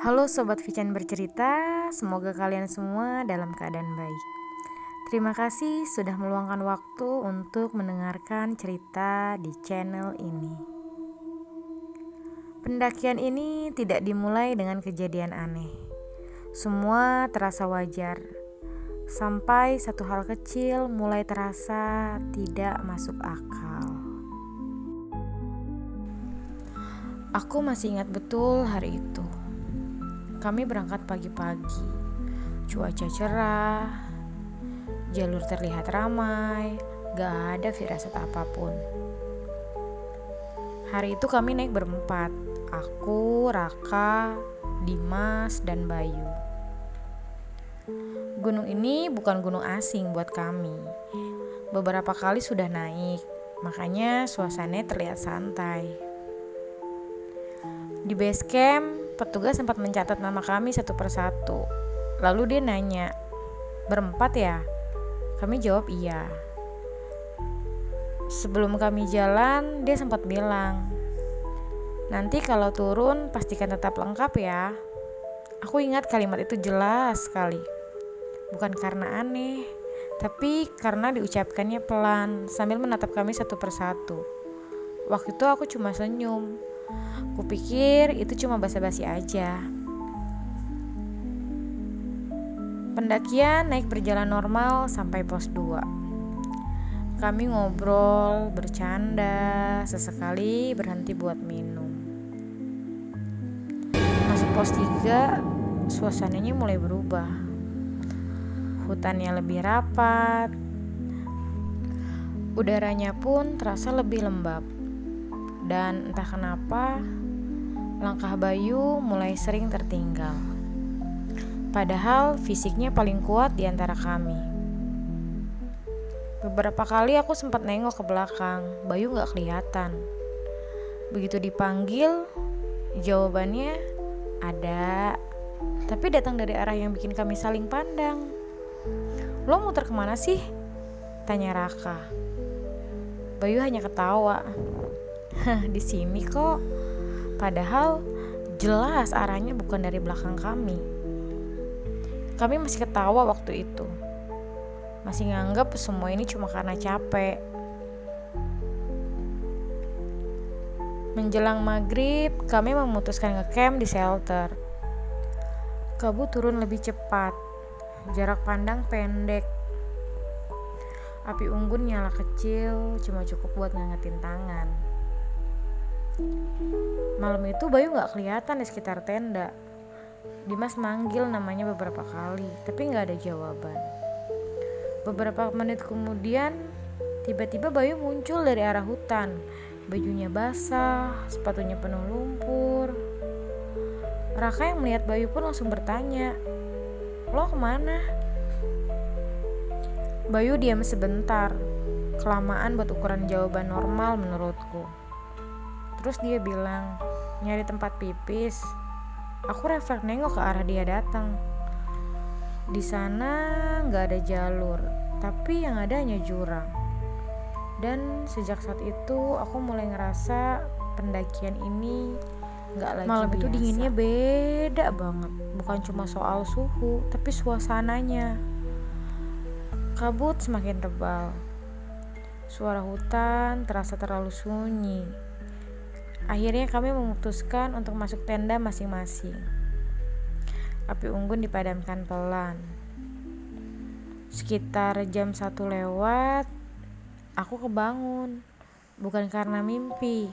Halo Sobat Vican bercerita, semoga kalian semua dalam keadaan baik. Terima kasih sudah meluangkan waktu untuk mendengarkan cerita di channel ini. Pendakian ini tidak dimulai dengan kejadian aneh. Semua terasa wajar, sampai satu hal kecil mulai terasa tidak masuk akal. Aku masih ingat betul hari itu. Kami berangkat pagi-pagi, cuaca cerah, jalur terlihat ramai, gak ada firasat apapun. Hari itu kami naik berempat, aku, Raka, Dimas, dan Bayu. Gunung ini bukan gunung asing buat kami. Beberapa kali sudah naik, makanya suasananya terlihat santai. Di base camp, petugas sempat mencatat nama kami satu persatu. Lalu dia nanya, "Berempat ya?" Kami jawab iya. Sebelum kami jalan, dia sempat bilang, "Nanti kalau turun pastikan tetap lengkap ya." Aku ingat kalimat itu jelas sekali. Bukan karena aneh, tapi karena diucapkannya pelan sambil menatap kami satu persatu. Waktu itu aku cuma senyum. Kupikir itu cuma basa-basi aja. Pendakian naik berjalan normal sampai pos 2. Kami ngobrol, bercanda, sesekali berhenti buat minum. Masuk pos 3, suasananya mulai berubah. Hutannya lebih rapat, udaranya pun terasa lebih lembab. Dan entah kenapa, langkah Bayu mulai sering tertinggal. Padahal fisiknya paling kuat di antara kami. Beberapa kali aku sempat nengok ke belakang, Bayu gak kelihatan. Begitu dipanggil, jawabannya ada, tapi datang dari arah yang bikin kami saling pandang. "Lo muter kemana sih?" tanya Raka. Bayu hanya ketawa. "Di sini kok." Padahal jelas arahnya bukan dari belakang kami. Kami masih ketawa waktu itu. Masih nganggap semua ini cuma karena capek. Menjelang maghrib, kami memutuskan ngecamp di shelter. Kabut turun lebih cepat. Jarak pandang pendek. Api unggun nyala kecil, cuma cukup buat ngangetin tangan. Malam itu Bayu gak kelihatan di sekitar tenda. Dimas manggil namanya beberapa kali, tapi gak ada jawaban. Beberapa menit kemudian, tiba-tiba Bayu muncul dari arah hutan. Bajunya basah, sepatunya penuh lumpur. Raka yang melihat Bayu pun langsung bertanya, "Lo kemana?" Bayu diam sebentar, kelamaan buat ukuran jawaban normal menurutku. Terus dia bilang, "Nyari tempat pipis." Aku refleks nengok ke arah dia datang. Di sana gak ada jalur, tapi yang ada hanya jurang. Dan sejak saat itu aku mulai ngerasa pendakian ini gak lagi malam biasa. Itu dinginnya beda banget. Bukan cuma soal suhu, tapi suasananya. Kabut semakin tebal. Suara hutan terasa terlalu sunyi. Akhirnya kami memutuskan untuk masuk tenda masing-masing. Api unggun dipadamkan pelan. Sekitar jam 1 lewat, aku kebangun. Bukan karena mimpi,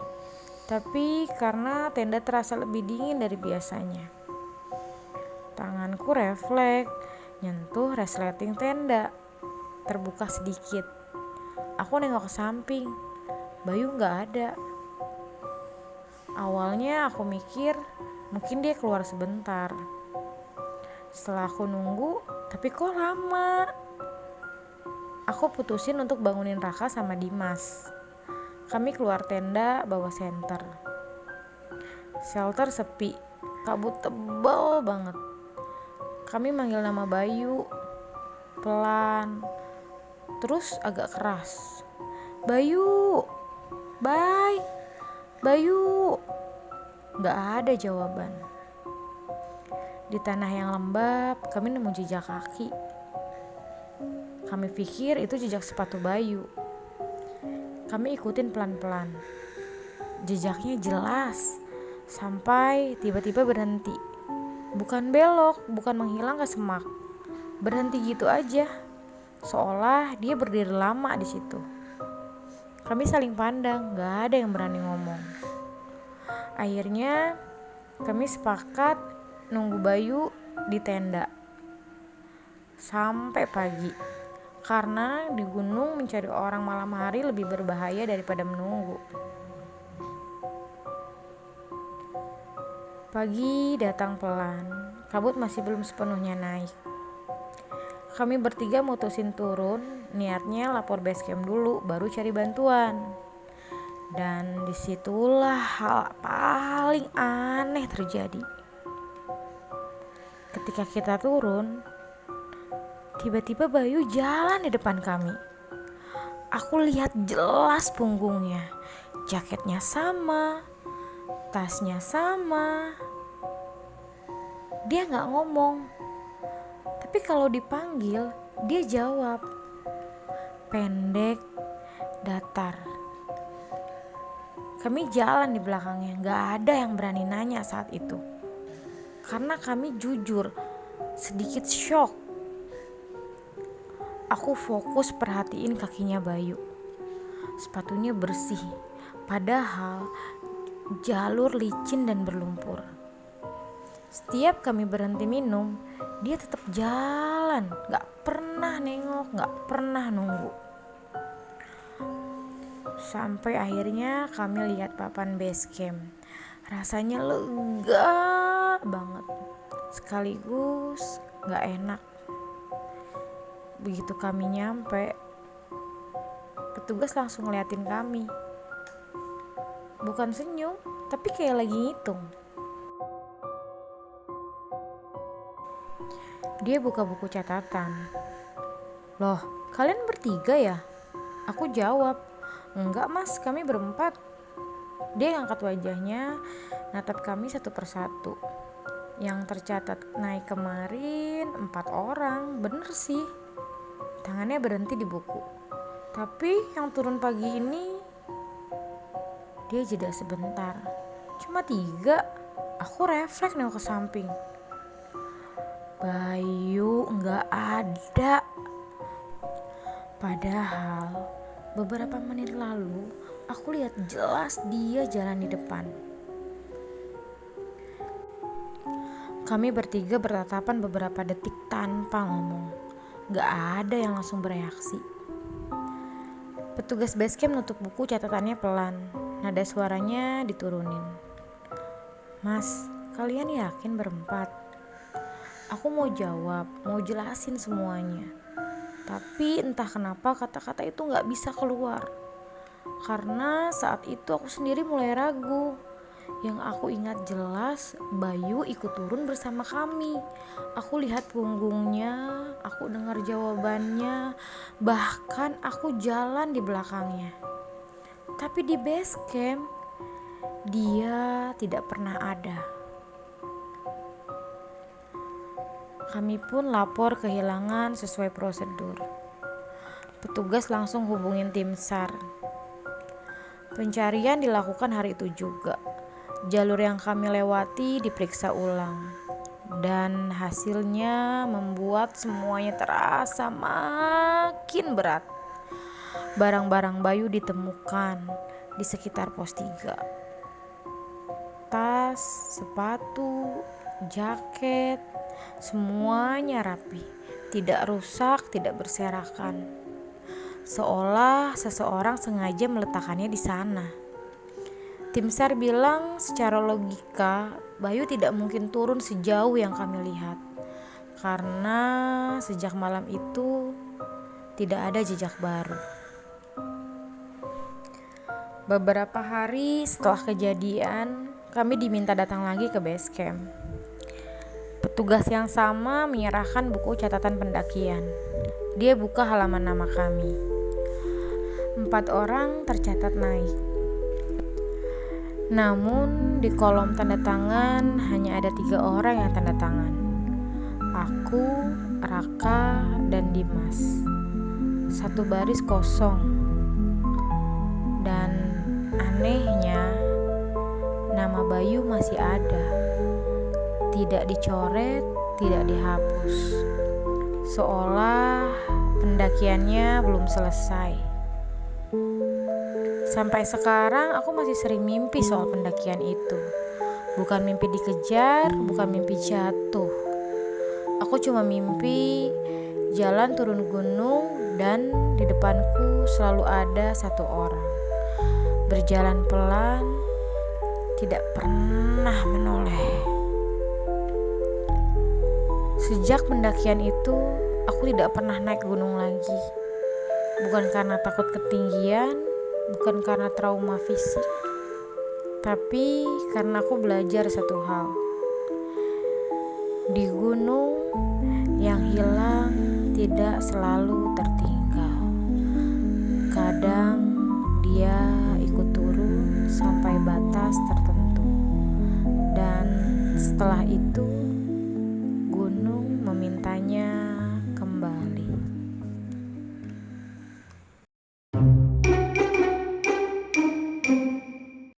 tapi karena tenda terasa lebih dingin dari biasanya. Tanganku refleks nyentuh resleting tenda. Terbuka sedikit. Aku nengok ke samping. Bayu gak ada. Awalnya aku mikir mungkin dia keluar sebentar. Setelah aku nunggu, tapi kok lama. Aku putusin untuk bangunin Raka sama Dimas. Kami keluar tenda bawa senter. Shelter sepi, kabut tebal banget. Kami manggil nama Bayu, pelan, terus agak keras. "Bayu, Bay, Bayu." Gak ada jawaban. Di tanah yang lembab, kami nemu jejak kaki. Kami pikir itu jejak sepatu Bayu. Kami ikutin pelan-pelan. Jejaknya jelas, sampai tiba-tiba berhenti. Bukan belok, bukan menghilang ke semak. Berhenti gitu aja, seolah dia berdiri lama di situ. Kami saling pandang, gak ada yang berani ngomong. Akhirnya kami sepakat nunggu Bayu di tenda sampai pagi. Karena di gunung mencari orang malam hari lebih berbahaya daripada menunggu. Pagi datang pelan, kabut masih belum sepenuhnya naik. Kami bertiga mutusin turun, niatnya lapor base camp dulu, baru cari bantuan. Dan disitulah hal paling aneh terjadi. Ketika kita turun, tiba-tiba Bayu jalan di depan kami. Aku lihat jelas punggungnya, jaketnya sama, tasnya sama. Dia gak ngomong, tapi kalau dipanggil, dia jawab. Pendek, datar. Kami jalan di belakangnya, gak ada yang berani nanya saat itu. Karena kami jujur, sedikit shock. Aku fokus perhatiin kakinya Bayu. Sepatunya bersih, padahal jalur licin dan berlumpur. Setiap kami berhenti minum, dia tetap jalan, gak pernah nengok, gak pernah nunggu. Sampai akhirnya kami lihat papan base camp. Rasanya lega banget, sekaligus gak enak. Begitu kami nyampe, petugas langsung ngeliatin kami. Bukan senyum, tapi kayak lagi ngitung. Dia buka buku catatan. Loh, kalian bertiga ya? Aku jawab, enggak mas, kami berempat. Dia ngangkat wajahnya, natap kami satu persatu. Yang tercatat naik kemarin 4 orang, bener sih. Tangannya berhenti di buku. Tapi yang turun pagi ini, dia jeda sebentar. Cuma 3, aku refleks nengok ke samping. Bayu gak ada. Padahal beberapa menit lalu aku lihat jelas dia jalan di depan. Kami bertiga bertatapan beberapa detik tanpa ngomong. Gak ada yang langsung bereaksi. Petugas basecamp nutup buku catatannya pelan. Nada suaranya diturunin. Mas, kalian yakin berempat? Aku mau jawab, mau jelasin semuanya. Tapi entah kenapa kata-kata itu gak bisa keluar. Karena saat itu aku sendiri mulai ragu. Yang aku ingat jelas, Bayu ikut turun bersama kami. Aku lihat punggungnya, aku dengar jawabannya, bahkan aku jalan di belakangnya. Tapi di base camp, dia tidak pernah ada. Kami pun lapor kehilangan sesuai prosedur. Petugas langsung hubungin tim SAR. Pencarian dilakukan hari itu juga. Jalur yang kami lewati diperiksa ulang. Dan hasilnya membuat semuanya terasa makin berat. Barang-barang Bayu ditemukan di sekitar pos 3. Tas, sepatu, jaket, semuanya rapi, tidak rusak, tidak berserakan. Seolah seseorang sengaja meletakkannya di sana. Tim SAR bilang secara logika Bayu tidak mungkin turun sejauh yang kami lihat. Karena sejak malam itu tidak ada jejak baru. Beberapa hari setelah kejadian, kami diminta datang lagi ke base camp. Petugas yang sama menyerahkan buku catatan pendakian. Dia buka halaman nama kami. 4 orang tercatat naik. Namun di kolom tanda tangan hanya ada 3 orang yang tanda tangan. Aku, Raka, dan Dimas. Satu baris kosong. Dan anehnya nama Bayu masih ada. Tidak dicoret, tidak dihapus. Seolah pendakiannya belum selesai. Sampai sekarang aku masih sering mimpi soal pendakian itu. Bukan mimpi dikejar, bukan mimpi jatuh. Aku cuma mimpi jalan turun gunung dan di depanku selalu ada satu orang. Berjalan pelan, tidak pernah menoleh. Sejak pendakian itu, aku tidak pernah naik gunung lagi. Bukan karena takut ketinggian, bukan karena trauma fisik, tapi karena aku belajar satu hal. Di gunung, yang hilang tidak selalu tertinggal. Kadang dia